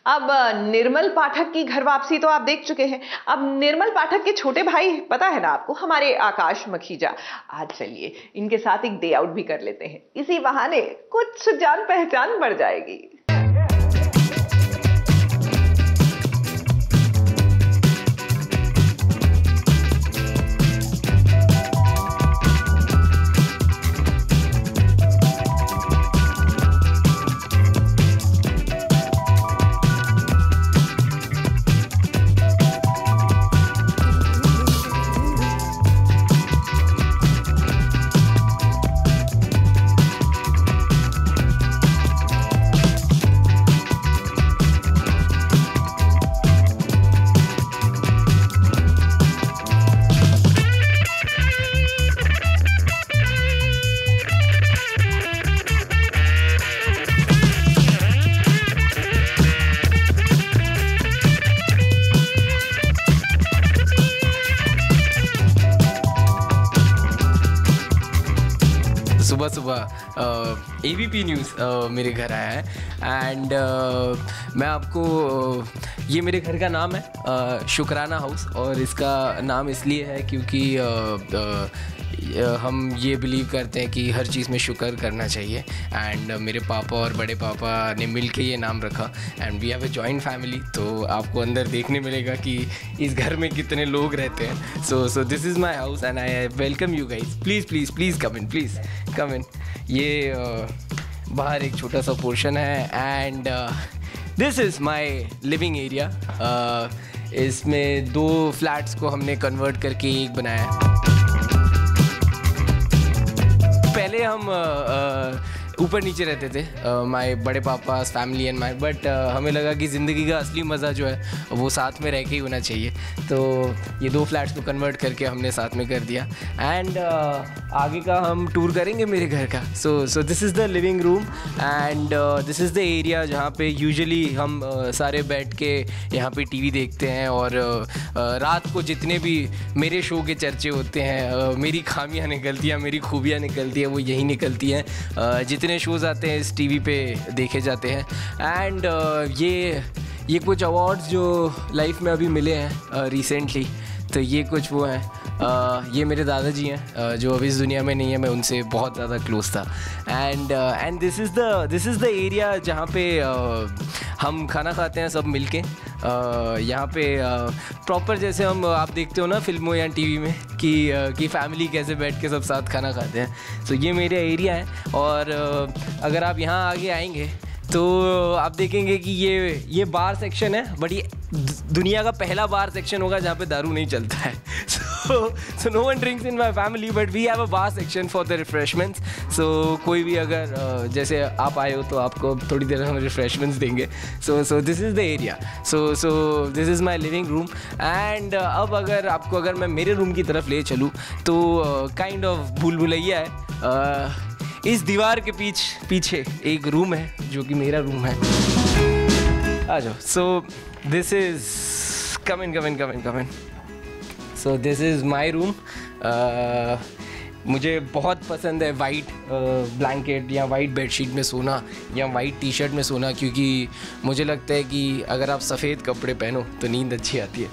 अब निर्मल पाठक की घर वापसी तो आप देख चुके हैं। अब निर्मल पाठक के छोटे भाई पता है ना आपको, हमारे आकाश मखीजा। आज चलिए इनके साथ एक डे आउट भी कर लेते हैं, इसी बहाने कुछ जान पहचान बढ़ जाएगी। सुबह सुबह ABP न्यूज़ मेरे घर आया है एंड मैं आपको ये मेरे घर का नाम है शुक्राना हाउस, और इसका नाम इसलिए है क्योंकि हम ये बिलीव करते हैं कि हर चीज़ में शुक्र करना चाहिए। एंड मेरे पापा और बड़े पापा ने मिल के ये नाम रखा and we have a joint family. तो आपको अंदर देखने मिलेगा कि इस घर में कितने लोग रहते हैं। So this is my house and I welcome you guys. Please come in. ये बाहर एक छोटा सा पोर्शन है and this is my living area. इसमें 2 फ्लैट्स को हमने कन्वर्ट करके एक बनाया है। पहले हम ऊपर नीचे रहते थे, माय बड़े पापा फैमिली एंड माय, बट हमें लगा कि ज़िंदगी का असली मज़ा जो है वो साथ में रह के ही होना चाहिए। तो ये 2 फ्लैट्स को कन्वर्ट करके हमने साथ में कर दिया एंड आगे का हम टूर करेंगे मेरे घर का। सो this is the living room and this is the area जहाँ पे यूजुअली हम सारे बैठ के यहाँ पे टीवी देखते हैं और रात को जितने भी मेरे शो के चर्चे होते हैं, मेरी खामियाँ निकलती हैं, मेरी खूबियाँ निकलती हैं, वो यही निकलती हैं। जितने शोज़ आते हैं इस टीवी पे देखे जाते हैं एंड ये कुछ अवार्ड्स जो लाइफ में अभी मिले हैं रिसेंटली, तो ये कुछ वो हैं। ये मेरे दादाजी हैं जो अभी इस दुनिया में नहीं है, मैं उनसे बहुत ज़्यादा क्लोज था and this is the area जहाँ पे हम खाना खाते हैं सब मिलके। यहाँ पे प्रॉपर जैसे हम आप देखते हो ना फिल्मों या टीवी में कि फैमिली कैसे बैठ के सब साथ खाना खाते हैं। सो ये मेरा एरिया है और अगर आप यहाँ आगे आएंगे तो आप देखेंगे कि ये बार सेक्शन है, बट ये दुनिया का पहला बार सेक्शन होगा जहाँ पे दारू नहीं चलता है। So no one drinks in my family, but we have a bar section for the refreshments. So कोई भी अगर जैसे आप आए हो तो आपको थोड़ी देर हम रिफ्रेशमेंट्स देंगे। सो this is the area. So this is my living room and अब अगर मैं मेरे रूम की तरफ ले चलूँ तो काइंड ऑफ भूल भुलैया है। इस दीवार के पीछे एक रूम है जो कि मेरा रूम है। आ जाओ। सो this is come in. So this is my room. मुझे बहुत पसंद है वाइट ब्लैंकेट या वाइट बेडशीट में सोना या वाइट टी-शर्ट में सोना, क्योंकि मुझे लगता है कि अगर आप सफ़ेद कपड़े पहनो तो नींद अच्छी आती है।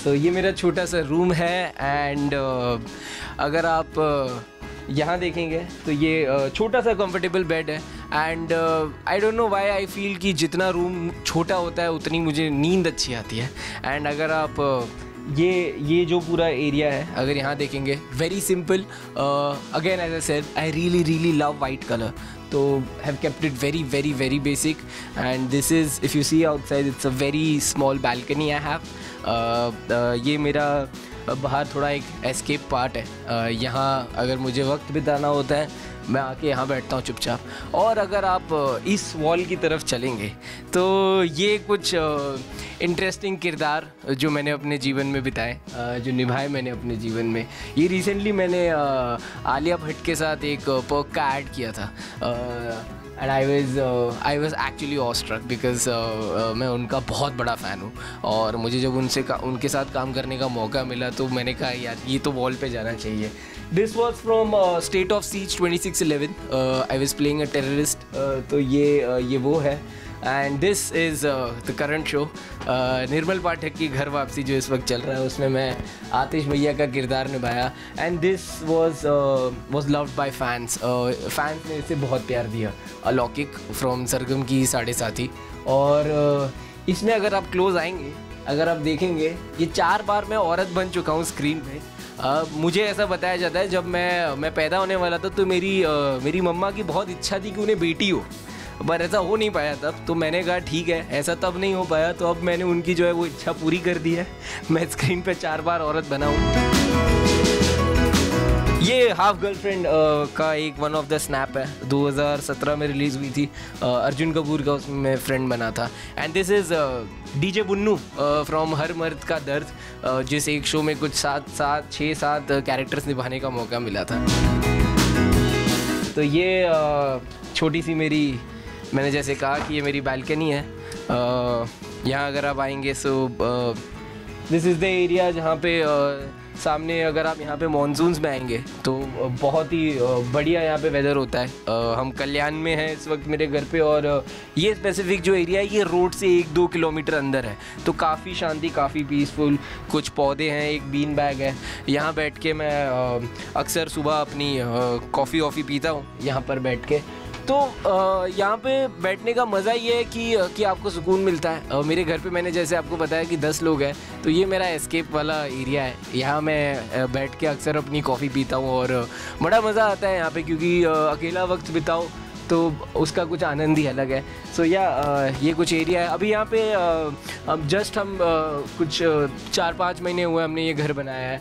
सो ये मेरा छोटा सा रूम है एंड अगर आप यहाँ देखेंगे तो ये छोटा सा कंफर्टेबल बेड है and I don't know why I feel कि जितना रूम छोटा होता है उतनी मुझे नींद अच्छी आती है। एंड अगर आप ये जो पूरा एरिया है अगर यहाँ देखेंगे, very simple, again as I said I really love white colour, तो have kept it very basic and this is if you see outside it's a very small balcony I have. ये मेरा बाहर थोड़ा एक एस्केप पार्ट है। यहाँ अगर मुझे वक्त बिताना होता है मैं आके यहाँ बैठता हूँ चुपचाप। और अगर आप इस वॉल की तरफ चलेंगे तो ये कुछ इंटरेस्टिंग किरदार जो मैंने अपने जीवन में बिताए, जो निभाए मैंने अपने जीवन में। ये रिसेंटली मैंने आलिया भट्ट के साथ एक पर्क का ऐड किया था and I was actually awestruck because मैं उनका बहुत बड़ा फ़ैन हूँ और मुझे जब उनके साथ काम करने का मौका मिला तो मैंने कहा यार ये तो वॉल पे जाना चाहिए। This was from State of Siege 2611। I was playing a terrorist. तो ये वो है and this is the current show. Nirmal Pathak की घर वापसी जो इस वक्त चल रहा है उसमें मैं आतिश भैया का किरदार निभाया and this was loved by fans. Fans ने इसे बहुत प्यार दिया। अलौकिक फ्रॉम सरगम की साढ़े साथी। और इसमें अगर आप क्लोज आएंगे, अगर आप देखेंगे, ये 4 बार मैं औरत बन चुका हूँ स्क्रीन पे। मुझे ऐसा बताया जाता है जब मैं पैदा होने वाला था तो मेरी मम्मा की बहुत इच्छा थी कि उन्हें बेटी हो, पर ऐसा हो नहीं पाया तब। तो मैंने कहा ठीक है, ऐसा तब नहीं हो पाया, तो अब मैंने उनकी जो है वो इच्छा पूरी कर दी है। मैं स्क्रीन पे 4 बार औरत बना हूँ। ये हाफ गर्लफ्रेंड का एक वन ऑफ द स्नैप है, 2017 में रिलीज़ हुई थी। अर्जुन कपूर का उसमें मैं फ्रेंड बना था। And this is DJ Bunnu from हर मर्द का दर्द, जिस एक शो में कुछ 6-7 कैरेक्टर्स निभाने का मौका मिला था। तो ये छोटी सी मैंने जैसे कहा कि ये मेरी बालकनी है। यहाँ अगर आप आएंगे सो दिस इज़ द एरिया जहाँ पे सामने अगर आप यहाँ पे मॉनसून्स में आएंगे तो बहुत ही बढ़िया यहाँ पे वेदर होता है। हम कल्याण में हैं इस वक्त मेरे घर पे, और ये स्पेसिफिक जो एरिया है ये रोड से 1-2 किलोमीटर अंदर है, तो काफ़ी शांति, काफ़ी पीसफुल। कुछ पौधे हैं, एक बीन बैग है। यहाँ बैठ के मैं अक्सर सुबह अपनी कॉफ़ी पीता हूँ यहाँ पर बैठ के। तो यहाँ पे बैठने का मज़ा ये है कि आपको सुकून मिलता है। मेरे घर पे मैंने जैसे आपको बताया कि 10 लोग हैं, तो ये मेरा एस्केप वाला एरिया है। यहाँ मैं बैठ के अक्सर अपनी कॉफ़ी पीता हूँ और बड़ा मज़ा आता है यहाँ पे, क्योंकि अकेला वक्त बिताओ तो उसका कुछ आनंद ही अलग है। सो ये कुछ एरिया है। अभी यहाँ पे अब जस्ट हम कुछ 4-5 महीने हुए हमने ये घर बनाया है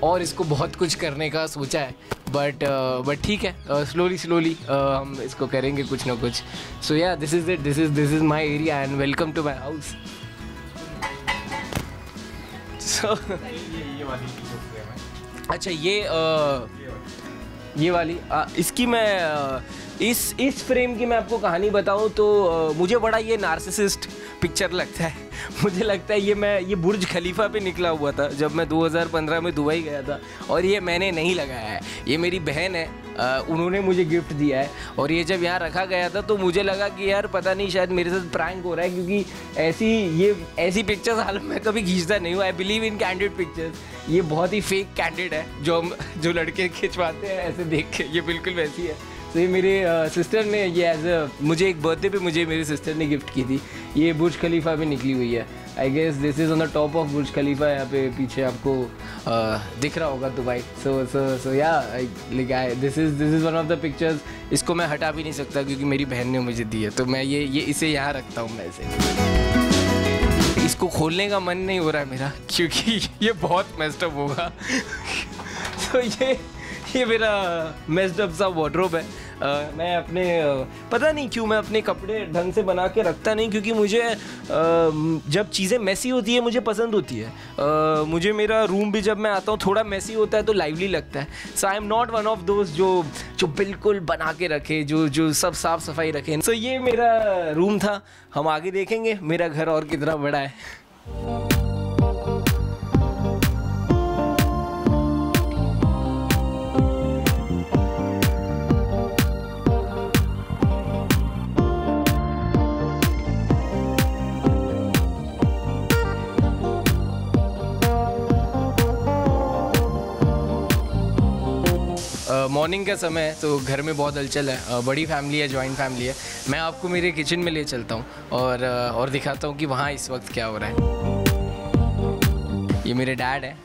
और इसको बहुत कुछ करने का सोचा है, बट ठीक है, स्लोली हम इसको करेंगे कुछ ना कुछ। So yeah this is it, this is my area and welcome to my house. So अच्छा, ये वाली इसकी मैं इस फ्रेम की मैं आपको कहानी बताऊं तो मुझे बड़ा ये नार्सिसिस्ट पिक्चर लगता है। मुझे लगता है ये बुर्ज खलीफा पे निकला हुआ था जब मैं 2015 में दुबई गया था, और ये मैंने नहीं लगाया है, ये मेरी बहन है, उन्होंने मुझे गिफ्ट दिया है। और ये जब यहाँ रखा गया था तो मुझे लगा कि यार पता नहीं शायद मेरे साथ प्रैंक हो रहा है, क्योंकि ऐसी पिक्चर्स हाल मैं कभी खींचता नहीं हूँ। I believe in candid pictures. ये बहुत ही फेक कैंडिड है जो लड़के खिंचवाते हैं ऐसे देख के, ये बिल्कुल वैसी है। तो ये मेरे सिस्टर ने ये मुझे एक बर्थडे पे मुझे मेरी सिस्टर ने गिफ्ट की थी। ये बुर्ज खलीफा पे निकली हुई है। I guess this is on the top of Burj Khalifa. यहाँ पे पीछे आपको दिख रहा होगा Dubai. So yeah this is one of the pictures. इसको मैं हटा भी नहीं सकता क्योंकि मेरी बहन ने मुझे दी है, तो मैं ये इसे यहाँ रखता हूँ। मैं इसे इसको खोलने का मन नहीं हो रहा है मेरा, क्योंकि ये बहुत मेस्ड अप होगा। तो ये मेरा मेस्ड अप सा वार्डरोब है। मैं अपने पता नहीं क्यों मैं अपने कपड़े ढंग से बना के रखता नहीं, क्योंकि मुझे जब चीज़ें मैसी होती है मुझे पसंद होती है। मुझे मेरा रूम भी जब मैं आता हूँ थोड़ा मैसी होता है तो लाइवली लगता है। So I am not one of दोस्त जो बिल्कुल बना के रखे, जो सब साफ़ सफाई रखे। सो ये मेरा रूम था। हम आगे देखेंगे मेरा घर और कितना बड़ा है। मॉर्निंग का समय है तो घर में बहुत हलचल है। बड़ी फैमिली है, जॉइंट फैमिली है। मैं आपको मेरे किचन में ले चलता हूँ और दिखाता हूँ कि वहाँ इस वक्त क्या हो रहा है। ये मेरे डैड है,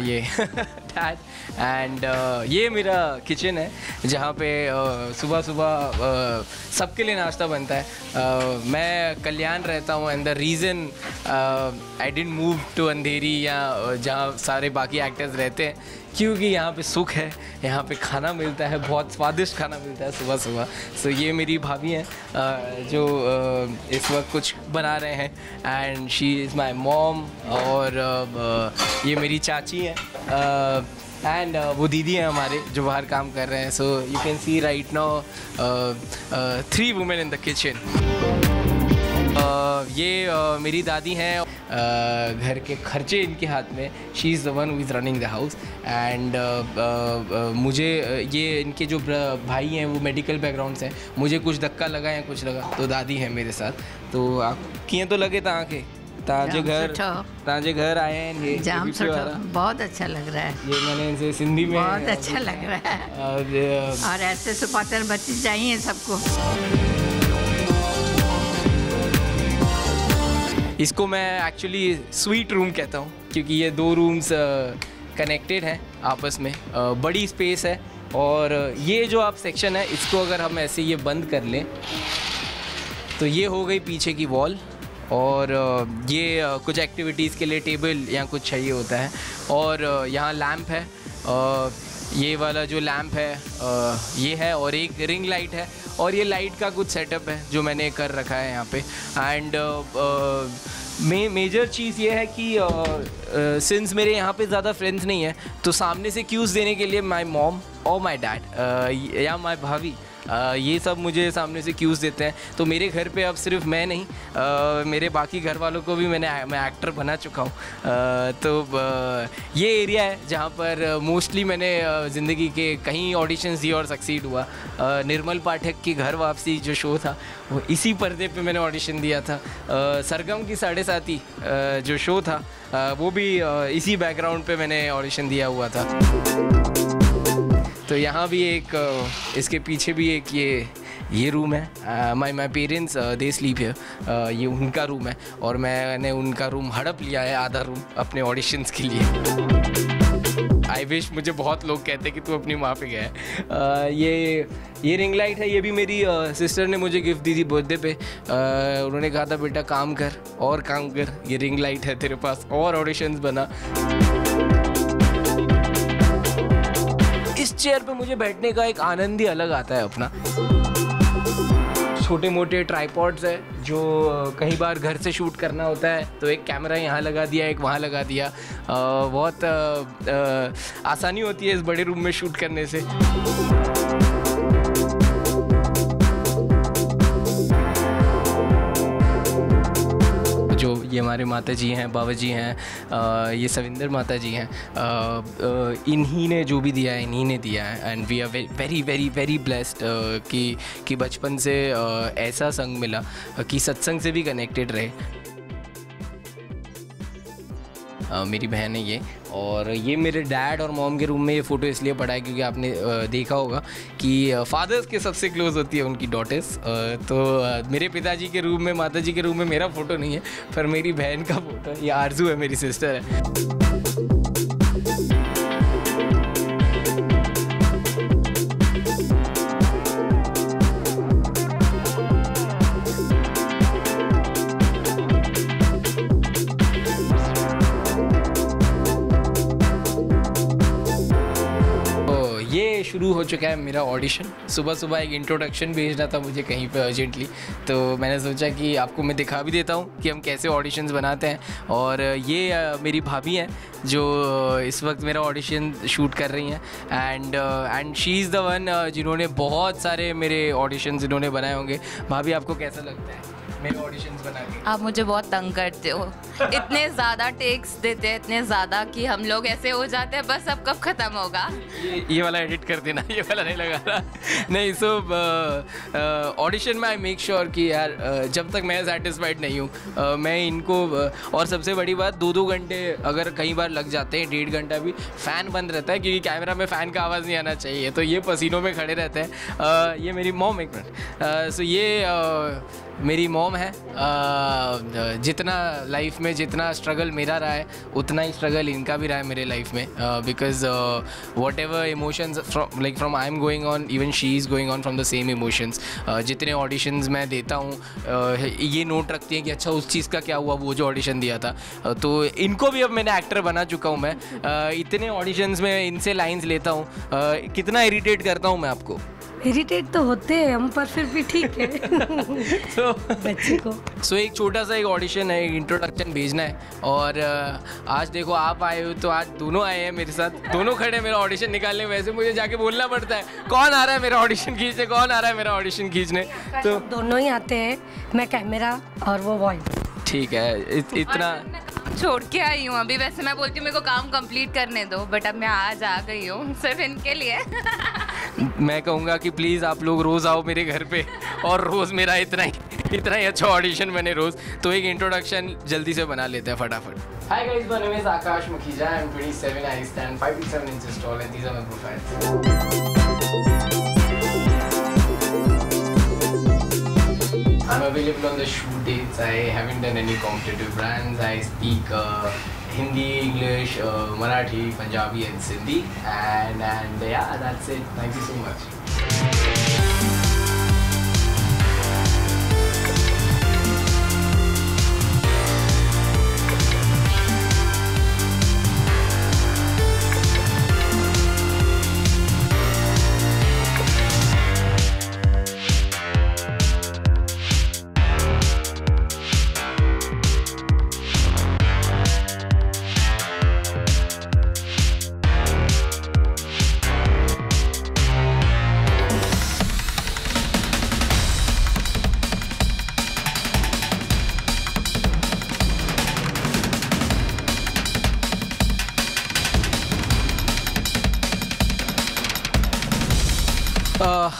ये डैड एंड ये मेरा किचन है जहाँ पे सुबह सुबह सबके लिए नाश्ता बनता है। मैं कल्याण रहता हूँ and the reason I didn't move to Andheri या जहाँ सारे बाकी एक्टर्स रहते हैं, क्योंकि यहाँ पे सुख है, यहाँ पे खाना मिलता है, बहुत स्वादिष्ट खाना मिलता है सुबह सुबह। सो ये मेरी भाभी हैं जो इस वक्त कुछ बना रहे हैं and she is my mom. और ये मेरी चाची हैं एंड वो दीदी हैं हमारे जो बाहर काम कर रहे हैं। So you can see right now 3 women in the kitchen. ये मेरी दादी हैं, घर के खर्चे इनके हाथ में। She is the one who is running the house and मुझे ये इनके जो भाई हैं वो मेडिकल बैकग्राउंड से हैं। मुझे कुछ धक्का लगा या कुछ लगा तो दादी है मेरे साथ। तो आप किए तो लगे तव्हांखे ताजे घर आए हैं ये जाम सुठो, बहुत अच्छा लग रहा है। ये मैंने इनसे सिंधी में बहुत अच्छा लग रहा है और ऐसे सुपात्र बच्चे चाहिए सबको। इसको मैं एक्चुअली स्वीट रूम कहता हूँ क्योंकि ये 2 रूम्स कनेक्टेड हैं आपस में। बड़ी स्पेस है और ये जो आप सेक्शन है इसको अगर हम ऐसे ये बंद कर लें तो ये हो गई पीछे की वॉल। और ये कुछ एक्टिविटीज़ के लिए टेबल या कुछ चाहिए होता है। और यहाँ लैंप है, ये वाला जो लैंप है ये है, और एक रिंग लाइट है और ये लाइट का कुछ सेटअप है जो मैंने कर रखा है यहाँ पे। एंड मेजर चीज़ ये है कि सिंस मेरे यहाँ पे ज़्यादा फ्रेंड्स नहीं है तो सामने से क्यूज़ देने के लिए माय मॉम और माय डैड या माय भाभी ये सब मुझे सामने से क्यूज़ देते हैं। तो मेरे घर पे अब सिर्फ मैं नहीं मेरे बाकी घर वालों को भी मैं एक्टर बना चुका हूँ। तो ये एरिया है जहाँ पर मोस्टली मैंने ज़िंदगी के कहीं ऑडिशंस दिए और सक्सीड हुआ। निर्मल पाठक की घर वापसी जो शो था वो इसी पर्दे पे मैंने ऑडिशन दिया था। सरगम की 7:30 जो शो था वो भी इसी बैकग्राउंड पे मैंने ऑडिशन दिया हुआ था। तो यहाँ भी एक इसके पीछे भी एक ये रूम है। My parents they sleep here, ये उनका रूम है और मैंने उनका रूम हड़प लिया है आधा रूम अपने ऑडिशंस के लिए। आई विश मुझे बहुत लोग कहते कि तू अपनी माँ पे गया है। ये रिंग लाइट है, ये भी मेरी सिस्टर ने मुझे गिफ्ट दी थी बर्थडे पे। उन्होंने कहा था बेटा काम कर और काम कर, ये रिंग लाइट है तेरे पास और ऑडिशंस बना। इस चेयर पे मुझे बैठने का एक आनंद ही अलग आता है अपना। छोटे मोटे ट्राइपॉड्स है जो कई बार घर से शूट करना होता है तो एक कैमरा यहाँ लगा दिया, एक वहाँ लगा दिया। बहुत आसानी होती है इस बड़े रूम में शूट करने से। जो ये हमारे माता जी हैं, बाबा जी हैं, ये सविंदर माता जी हैं, इन्हीं ने जो भी दिया है इन्हीं ने दिया है। And we are very very very blessed कि बचपन से ऐसा संग मिला कि सत्संग से भी कनेक्टेड रहे। मेरी बहन है ये, और ये मेरे डैड और मॉम के रूम में ये फ़ोटो इसलिए पड़ा है क्योंकि आपने देखा होगा कि फादर्स के सबसे क्लोज होती है उनकी डॉटर्स। तो मेरे पिताजी के रूम में, माता जी के रूम में मेरा फ़ोटो नहीं है पर मेरी बहन का फ़ोटो है। ये आरजू है, मेरी सिस्टर है। शुरू हो चुका है मेरा ऑडिशन। सुबह सुबह एक इंट्रोडक्शन भेजना था मुझे कहीं पे अर्जेंटली, तो मैंने सोचा कि आपको मैं दिखा भी देता हूँ कि हम कैसे ऑडिशंस बनाते हैं। और ये मेरी भाभी हैं जो इस वक्त मेरा ऑडिशन शूट कर रही हैं। And she is the one जिन्होंने बहुत सारे मेरे ऑडिशंस इन्होंने बनाए होंगे। भाभी आपको कैसा लगता है मेरे ऑडिशंस बना के? आप मुझे बहुत तंग करते हो, इतने ज़्यादा टेक्स देते हैं, इतने ज़्यादा कि हम लोग ऐसे हो जाते हैं बस अब कब ख़त्म होगा। ये वाला एडिट कर देना, ये वाला नहीं लगा रहा। नहीं, सो ऑडिशन में आई मेक श्योर कि यार जब तक मैं सेटिस्फाइड नहीं हूँ मैं इनको और सबसे बड़ी बात 2-2 घंटे अगर कई बार लग जाते हैं, 1.5 घंटा भी फ़ैन बंद रहता है क्योंकि कैमरा में फ़ैन का आवाज़ नहीं आना चाहिए, तो ये पसीनों में खड़े रहते हैं। ये मेरी मॉम, एक मिनट, सो ये मेरी मॉम है। जितना लाइफ में जितना स्ट्रगल मेरा रहा है उतना ही स्ट्रगल इनका भी रहा है मेरे लाइफ में, because what ever emotions from I am going on, even she is going on from the same emotions. जितने ऑडिशंस मैं देता हूँ ये नोट रखती हैं कि अच्छा उस चीज़ का क्या हुआ, वो जो ऑडिशन दिया था। तो इनको भी अब मैंने एक्टर बना चुका हूँ मैं। इतने ऑडिशंस में इनसे लाइंस लेता हूँ, कितना इरिटेट करता हूँ मैं आपको। इरिटेट तो होते हैं हम, पर फिर भी ठीक है। तो बच्चे को एक छोटा सा एक ऑडिशन है, एक इंट्रोडक्शन भेजना है। और आज देखो आप आए हो, तो आज दोनों आए हैं मेरे साथ, दोनों खड़े हैं मेरा ऑडिशन निकालने। वैसे मुझे जाके बोलना पड़ता है कौन आ रहा है मेरा ऑडिशन खींचने, कौन आ रहा है मेरा ऑडिशन खींचने। तो दोनों ही आते हैं, मैं कैमरा और वो वॉइस। ठीक है, इतना छोड़ के आई हूँ अभी। वैसे मैं बोलती हूँ मेरे को काम कंप्लीट करने दो, बट अब मैं आज आ गई हूँ सिर्फ इनके लिए। मैं कहूँगा कि प्लीज़ आप लोग रोज़ आओ मेरे घर पे, और रोज़ मेरा इतना ही अच्छा ऑडिशन बने रोज़। तो एक इंट्रोडक्शन जल्दी से बना लेते हैं फटाफट। Hi guys, my name is Akash Makhija. I'm 27. I stand 5 to 7 inches tall, and these are my profiles. I'm available on the shoot dates. I haven't done any competitive brands. I speak Hindi, English, Marathi, Punjabi, and Sindhi. And yeah, that's it. Thank you so much.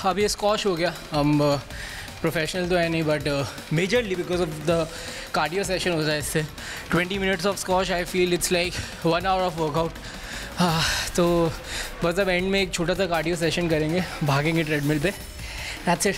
अब ये squash हो गया। हम professional तो है नहीं, but majorly because of the cardio session होता है इससे। 20 minutes of squash, I feel it's like 1 hour of workout. तो बस अब एंड में एक छोटा सा कार्डियो सेशन करेंगे, भागेंगे ट्रेडमिल पे। That's it.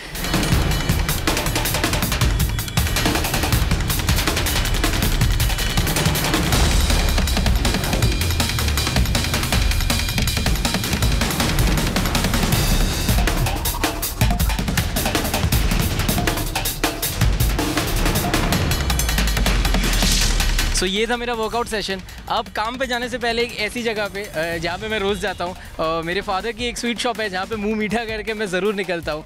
तो ये था मेरा वर्कआउट सेशन। अब काम पे जाने से पहले एक ऐसी जगह पे जहाँ पे मैं रोज़ जाता हूँ, मेरे फादर की एक स्वीट शॉप है जहाँ पे मुंह मीठा करके मैं ज़रूर निकलता हूँ।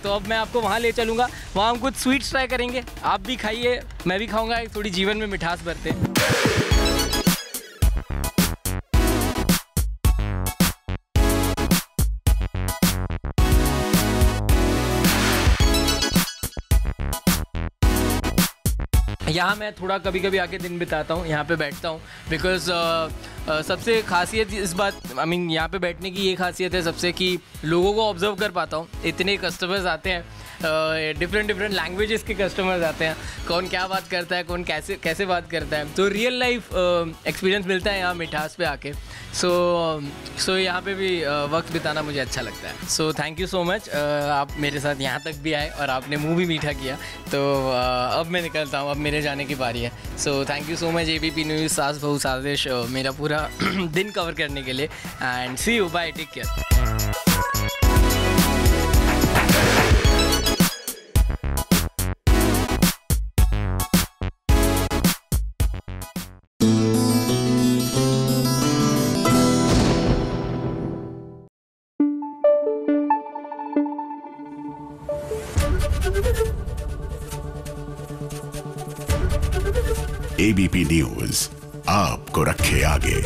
तो अब मैं आपको वहाँ ले चलूँगा, वहाँ हम कुछ स्वीट्स ट्राई करेंगे। आप भी खाइए, मैं भी खाऊँगा, थोड़ी जीवन में मिठास भरते हैं। यहाँ मैं थोड़ा कभी कभी आके दिन बिताता हूँ, यहाँ पे बैठता हूँ। बिकॉज़ सबसे खासियत इस बात, आई मीन यहाँ पे बैठने की ये खासियत है सबसे कि लोगों को ऑब्जर्व कर पाता हूँ। इतने कस्टमर्स आते हैं, डिफरेंट लैंग्वेजेस के कस्टमर्स आते हैं, कौन क्या बात करता है, कौन कैसे बात करता है। तो रियल लाइफ एक्सपीरियंस मिलता है यहाँ मिठास पे आके। सो यहाँ पे भी वक्त बिताना मुझे अच्छा लगता है। So thank you so much, आप मेरे साथ यहाँ तक भी आए और आपने मुंह भी मीठा किया। तो अब मैं निकलता हूँ, अब मेरे जाने की बारी है। So thank you so much ABP news, सास बहू साजिश, मेरा पूरा दिन कवर करने के लिए। And see you, bye, take care. ABP news आपको रखे आगे।